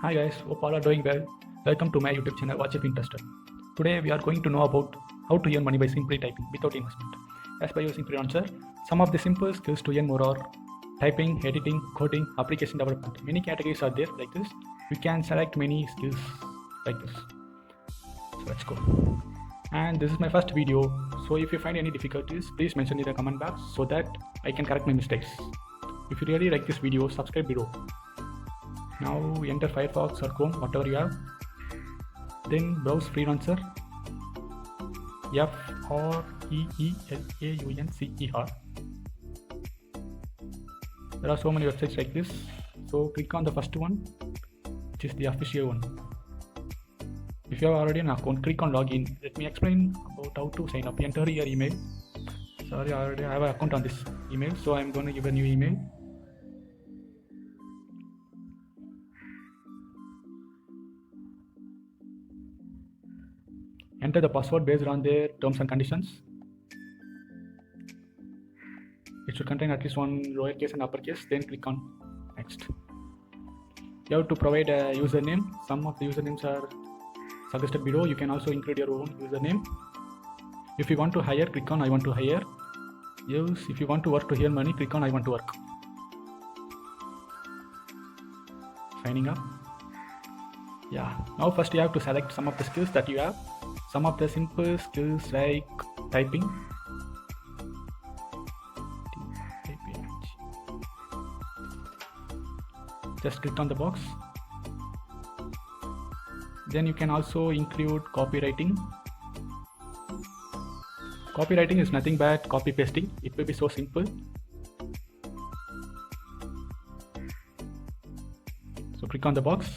Hi guys, hope all are doing well. Welcome to my YouTube channel Watch If Interested. Today we are going to know about how to earn money by simply typing without investment. As by using freelancer, some of the simple skills to earn more are typing, editing, coding, application development. Many categories are there like this. You can select many skills like this. So let's go. And this is my first video. So if you find any difficulties, please mention in the comment box so that I can correct my mistakes. If you really like this video, subscribe below. Now enter Firefox or Chrome, whatever you have. Then browse freelancer. FREELAUNCER. There are so many websites like this. So click on the first one, which is the official one. If you have already an account, click on login. Let me explain about how to sign up. Enter your email. Sorry, I already have an account on this email, so I'm going to give a new email. Enter the password based on their terms and conditions. It should contain at least one lowercase and uppercase. Then click on next. You have to provide a username. Some of the usernames are suggested below. You can also include your own username. If you want to hire, click on I want to hire. Yes, if you want to work to earn money, click on I want to work. Signing up. Yeah, now first you have to select some of the skills that you have. Some of the simple skills like typing. Just click on the box. Then you can also include copywriting. Copywriting is nothing but copy pasting. It will be so simple. So click on the box.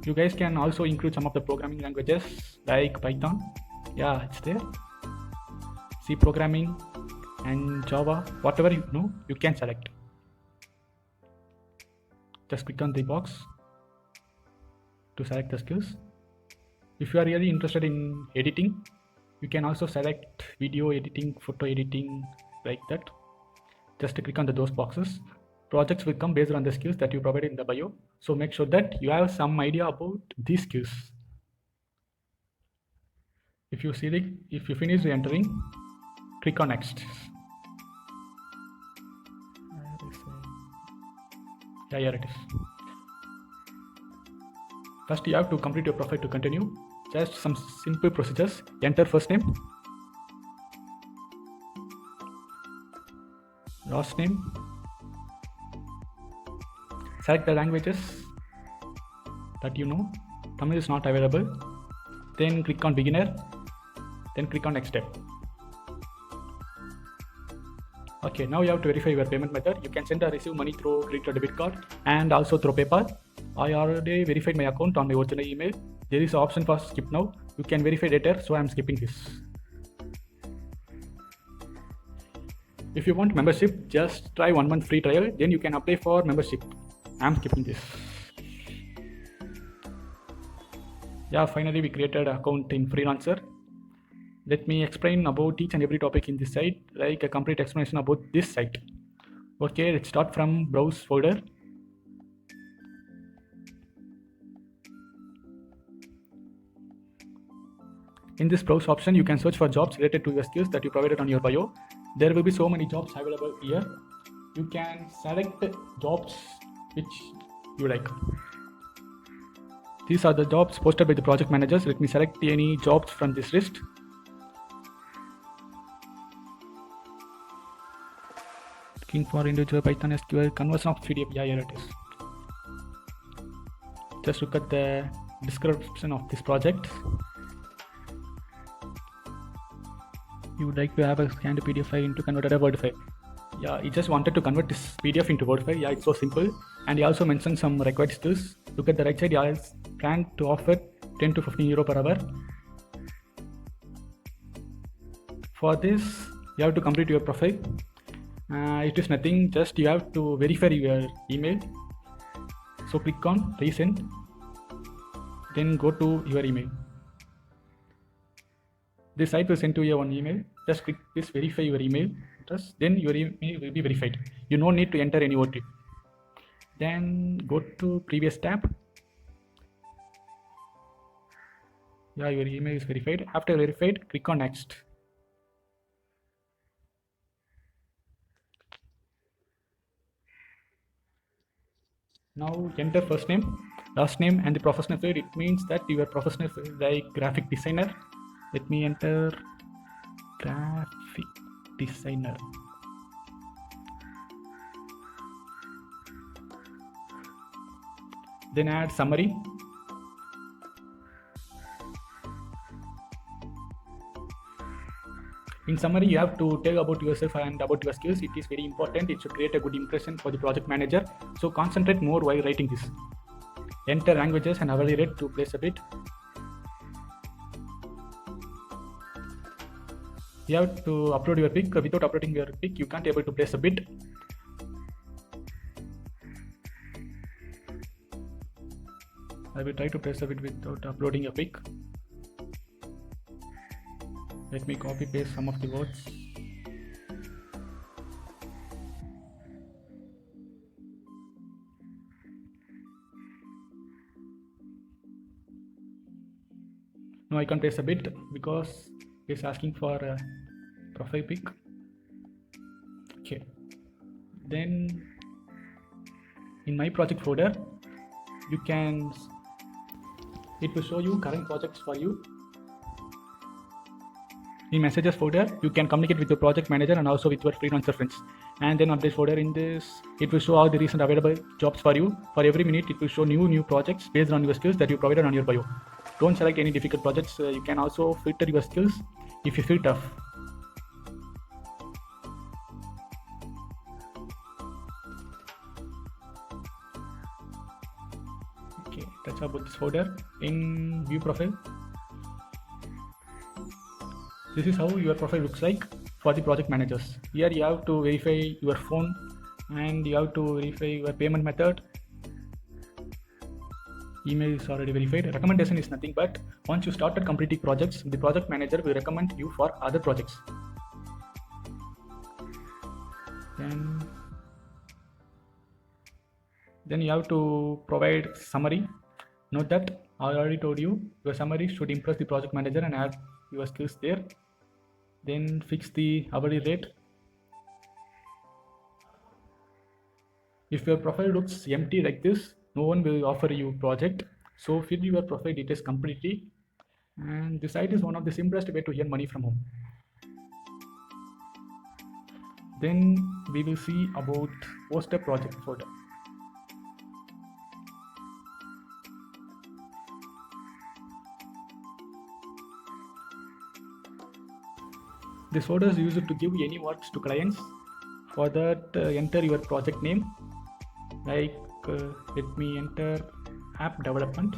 You guys can also include some of the programming languages like Python. Yeah, it's there. C programming and Java, whatever you know, you can select. Just click on the box to select the skills. If you are really interested in editing, you can also select video editing, photo editing, like that. Just click on those boxes. Projects will come based on the skills that you provided in the bio. So make sure that you have some idea about these skills. If you finish entering, click on next. Yeah, here it is. First you have to complete your profile to continue. Just some simple procedures. Enter first name, last name, select the languages that you know. Tamil is not available. Then click on beginner. Then click on next step. Okay, now you have to verify your payment method. You can send or receive money through credit or debit card and also through PayPal. I already verified my account on my original email. There is an option for skip now. You can verify later, so I am skipping this. If you want membership, just try 1 month free trial. Then you can apply for membership. I am skipping this. Yeah, finally we created an account in Freelancer. Let me explain about each and every topic in this site, like a complete explanation about this site. Okay, let's start from browse folder. In this browse option, you can search for jobs related to your skills that you provided on your bio. There will be so many jobs available here. You can select jobs which you like. These are the jobs posted by the project managers. Let me select any jobs from this list. Looking for individual Python SQL conversion of PDF. Yeah, here it is. Just look at the description of this project. You would like to have a scanned PDF file into converted a Word file. Yeah, he just wanted to convert this PDF into Word file. Yeah, it's so simple. And he also mentioned some required skills. Look at the right side. He has planned to offer 10 to 15 euro per hour. For this, you have to complete your profile. It is nothing, just you have to verify your email. So click on resend, then go to your email. This site will send to you one email. Just click this verify your email address, then your email will be verified. You no need to enter any OTP. Then go to previous tab. Yeah, your email is verified. After verified, click on next. Now enter first name, last name, and the professional field. It means that you are professional field like graphic designer. Let me enter graphic designer. Then add summary. In summary, you have to tell about yourself and about your skills. It is very important. It should create a good impression for the project manager. So concentrate more while writing this. Enter languages and hourly rate to place a bid. You have to upload your pic. Without uploading your pic, you can't able to place a bid. I will try to place a bid without uploading a pic. Let me copy paste some of the words. No, I can't place a bid because it's asking for a profile pic. Okay. Then in my project folder, it will show you current projects for you. In messages folder, you can communicate with your project manager and also with your freelancer friends. And then update folder, in this, it will show all the recent available jobs for you. For every minute, it will show new projects based on your skills that you provided on your bio. Don't select any difficult projects. You can also filter your skills if you feel tough. Okay, that's about this folder. In view profile, this is how your profile looks like for the project managers. Here you have to verify your phone and you have to verify your payment method. Email is already verified. Recommendation is nothing but once you started completing projects, the project manager will recommend you for other projects. Then you have to provide summary. Note that I already told you your summary should impress the project manager and add your skills there. Then fix the hourly rate. If your profile looks empty like this, no one will offer you project. So fill your profile details completely. And this site is one of the simplest way to earn money from home. Then we will see about post a project folder. This folder is used to give any works to clients. For that, enter your project name. Like let me enter app development.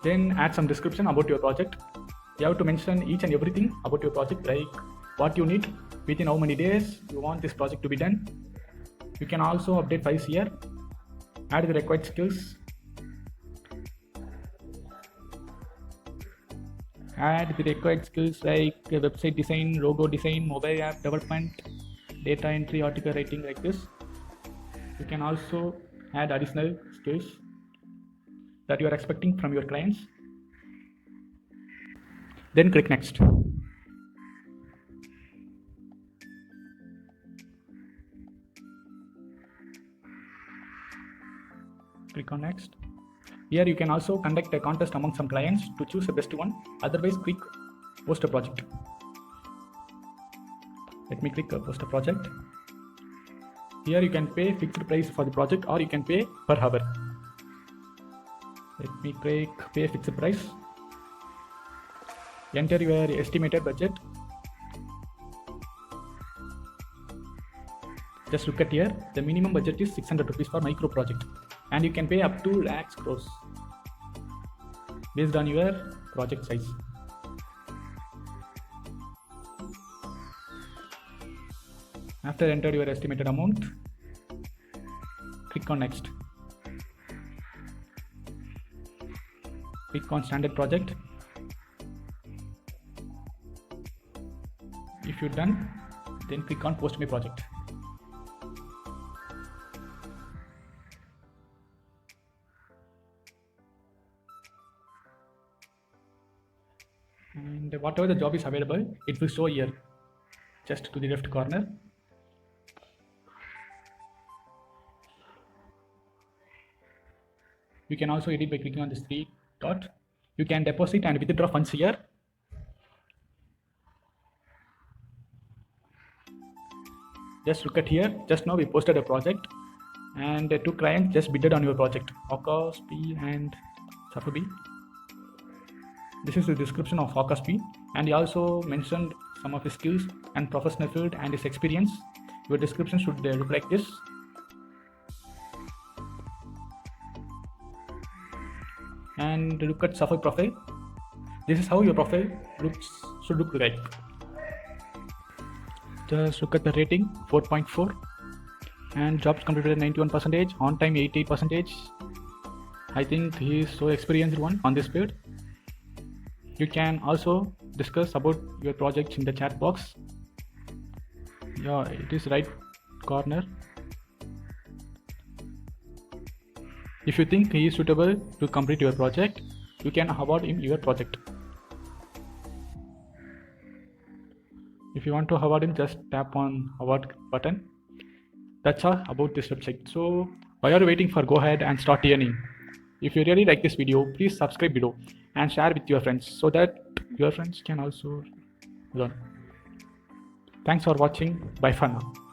Then add some description about your project. You have to mention each and everything about your project, like what you need, within how many days you want this project to be done. You can also update files here. Add the required skills. Add the required skills like website design, logo design, mobile app development, data entry, article writing, like this. You can also add additional skills that you are expecting from your clients. Then click next. Click on next. Here you can also conduct a contest among some clients to choose the best one. Otherwise, click post a project. Let me click post a project. Here you can pay fixed price for the project or you can pay per hour. Let me click pay fixed price. Enter your estimated budget. Just look at here. The minimum budget is 600 rupees for micro project. And you can pay up to lakhs crores based on your project size. After enter your estimated amount, click on next. Click on standard project. If you're done, then click on post my project. And whatever the job is available, it will show here, just to the left corner. You can also edit by clicking on this 3 dot. You can deposit and withdraw funds here. Just look at here. Just now we posted a project, and 2 clients just bidded on your project, Ocasp and Safabi. This is the description of Ocasp, and he also mentioned some of his skills and professional field and his experience. Your description should look like this. And look at Safabi profile. This is how your profile should look like. Just look at the rating, 4.4, and jobs completed 91%, on time 88%. I think he is so experienced one on this field. You can also discuss about your projects in the chat box. Yeah, it is right corner. If you think he is suitable to complete your project, you can award him your project. If you want to award him, just tap on award button. That's all about this website. So while you're waiting for, go ahead and start earning. If you really like this video, please subscribe below and share with your friends so that your friends can also learn. Thanks for watching. Bye for now.